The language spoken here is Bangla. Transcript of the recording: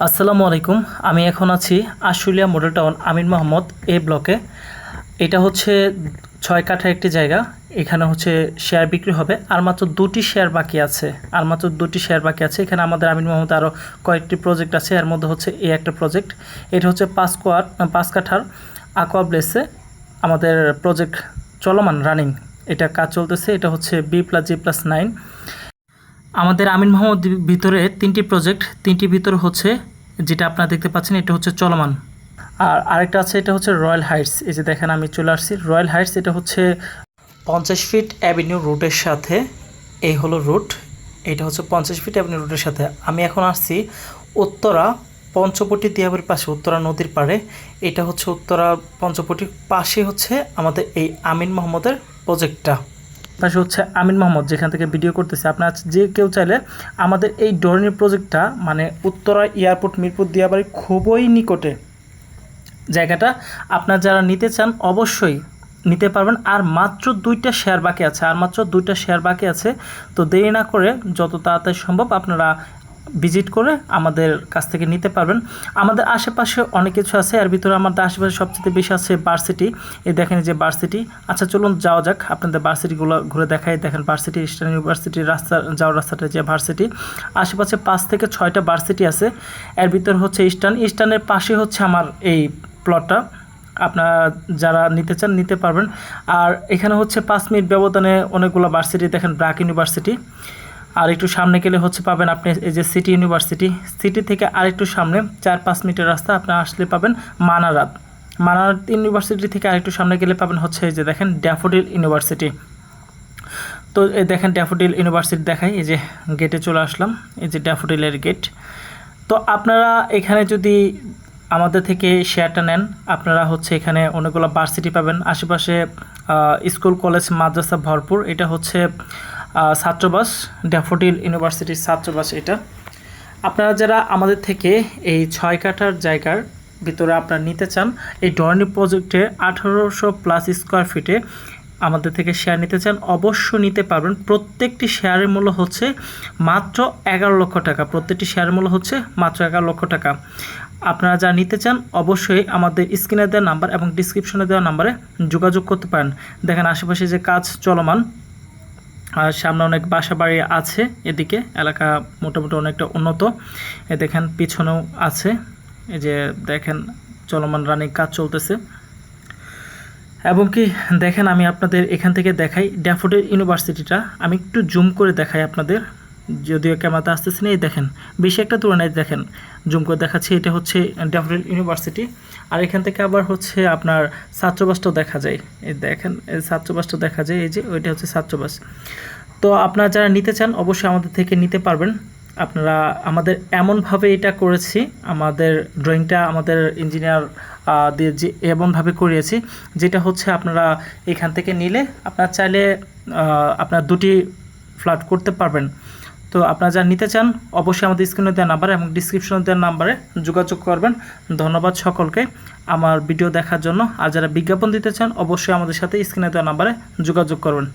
আসসালামু আলাইকুম। আমি এখন আছি আশুলিয়া মডেল টাউন আমিন মোহাম্মদ এ ব্লকে। এটা হচ্ছে ৬ কাঠা একটি জায়গা। এখানে হচ্ছে শেয়ার বিক্রি হবে। আর মাত্র ২টি শেয়ার বাকি আছে। এখানে আমাদের আমিন মোহাম্মদ আরও কয়েকটি প্রজেক্ট আছে। এর মধ্যে হচ্ছে এই একটা প্রজেক্ট। এটা হচ্ছে ৫ কাঠার আকোয়াব্লেসে আমাদের প্রজেক্ট চলমান রানিং। এটা কাজ চলতেছে। এটা হচ্ছে B+G+9। আমাদের আমিন মোহাম্মদ ভিতরে ৩টি প্রজেক্ট, ৩টির ভিতরে হচ্ছে যেটা আপনারা দেখতে পাচ্ছেন এটা হচ্ছে চলমান। আর আরেকটা আছে, এটা হচ্ছে রয়্যাল হাইটস। এই যে দেখেন আমি চলে আসছি রয়্যাল হাইটস। এটা হচ্ছে 50 ফিট অ্যাভিনিউ রুটের সাথে। এই হলো রুট। এটা হচ্ছে 50 ফিট অ্যাভিনিউ রুটের সাথে। আমি এখন আসছি উত্তরা পঞ্চবটি দিয়াবাড়ির পাশে, উত্তরা নদীর পাড়ে। এটা হচ্ছে উত্তরা পঞ্চবটির পাশে হচ্ছে আমাদের এই আমিন মোহাম্মদের প্রজেক্টটা। পাশে হচ্ছে আমিন মোহাম্মদ যেখান থেকে ভিডিও করতেছে। আপনার যে কেউ চাইলে আমাদের এই ডরনির প্রজেক্টটা মানে উত্তরা এয়ারপোর্ট মিরপুর দিয়াবাড়ি খুবই নিকটে জায়গাটা। আপনার যারা নিতে চান অবশ্যই নিতে পারবেন। আর মাত্র 2টা শেয়ার বাকি আছে। তো দেরি না করে যত তাড়াতাড়ি সম্ভব আপনারা ভিজিট করে আমাদের কাছ থেকে নিতে পারবেন। আমাদের আশেপাশে অনেক কিছু আছে। এর ভিতরে আমাদের আশেপাশে সবচেয়ে বেশি আছে ভার্সিটি। এই দেখেন যে ভার্সিটি। আচ্ছা চলুন যাওয়া যাক, আপনাদের ভার্সিটিগুলো ঘুরে দেখাই। দেখেন ভার্সিটি, ইস্টার্ন ইউনিভার্সিটির যাওয়ার রাস্তাটা যে ভার্সিটি। আশেপাশে 5 থেকে 6টা ভার্সিটি আছে। এর ভিতরে হচ্ছে ইস্টার্নের পাশে হচ্ছে আমার এই প্লটটা। আপনারা যারা নিতে চান নিতে পারবেন। আর এখানে হচ্ছে 5 মিনিট ব্যবধানে অনেকগুলো ভার্সিটি। দেখেন ব্র্যাক ইউনিভার্সিটি। আর একটু সামনে গেলে হচ্ছে পাবেন আপনি এই যে সিটি ইউনিভার্সিটি। সিটি থেকে আরেকটু সামনে 4-5 মিনিটের রাস্তা আপনারা আসলে পাবেন মানারাত ইউনিভার্সিটি থেকে আরেকটু সামনে গেলে পাবেন হচ্ছে এই যে দেখেন ড্যাফোডিল ইউনিভার্সিটি। তো এই দেখেন ড্যাফোডিল ইউনিভার্সিটি দেখাই। এই যে গেটে চলে আসলাম, এই যে ড্যাফোডিলের গেট। তো আপনারা এখানে যদি আমাদের থেকে শেয়ারটা নেন, আপনারা হচ্ছে এখানে অনেকগুলো ভার্সিটি পাবেন। আশেপাশে স্কুল কলেজ মাদ্রাসা ভরপুর। এটা হচ্ছে ছাত্রবাস, ড্যাফোডিল ইউনিভার্সিটির ছাত্রবাস এটা। আপনারা যারা আমাদের থেকে এই 6 কাঠার জায়গার ভিতরে আপনারা নিতে চান, এই ডরনি প্রজেক্টে 1800+ স্কোয়ার ফিটে আমাদের থেকে শেয়ার নিতে চান, অবশ্য নিতে পারবেন। প্রত্যেকটি শেয়ারের মূল্য হচ্ছে মাত্র 11 লক্ষ টাকা। মাত্র 11 লক্ষ টাকা। আপনারা যা নিতে চান অবশ্যই আমাদের স্ক্রিনে দেওয়া নাম্বার এবং ডিসক্রিপশনে দেওয়া নাম্বারে যোগাযোগ করতে পারেন। দেখেন আশেপাশে যে কাজ চলমান, আর সামনে অনেক বাসা বাড়ি আছে। এদিকে এলাকা মোটামুটি অনেকটা উন্নত। দেখেন পিছনেও আছে। এই যে দেখেন চলমান রানিং কাজ চলতেছে। এবং কি দেখেন আমি আপনাদের এখান থেকে দেখাই ড্যাফোডিল ইউনিভার্সিটিটা। আমি একটু জুম করে দেখাই আপনাদের, যদিও ক্যামেরাতে আসতেছে না। এই দেখেন বেশি একটা তুলনায় দেখেন জুম করে দেখাচ্ছি। এটা হচ্ছে ড্যাফোডিল ইউনিভার্সিটি। আর এখান থেকে আবার হচ্ছে আপনার ছাত্রবাসটাও দেখা যায়। এই দেখেন এই ছাত্রবাসটাও দেখা যায়। এই যে ওইটা হচ্ছে ছাত্রবাস। তো আপনারা যারা নিতে চান অবশ্যই আমাদের থেকে নিতে পারবেন। আপনারা আমাদের এমনভাবে এটা করেছি, আমাদের ড্রয়িংটা আমাদের ইঞ্জিনিয়ার দিয়ে যে এমনভাবে করিয়েছি যেটা হচ্ছে আপনারা এখান থেকে নিলে আপনারা চাইলে আপনার 2টি ফ্ল্যাট করতে পারবেন। তো আপনারা যারা নিতে চান অবশ্যই আমাদের স্ক্রিনে দেওয়া নাম্বার এবং ডিসক্রিপশনে দেওয়া নাম্বারে যোগাযোগ করবেন। ধন্যবাদ সকলকে আমার ভিডিও দেখার জন্য। আর যারা বিজ্ঞাপন দিতে চান অবশ্যই আমাদের সাথে স্ক্রিনে দেওয়া নাম্বারে যোগাযোগ করবেন।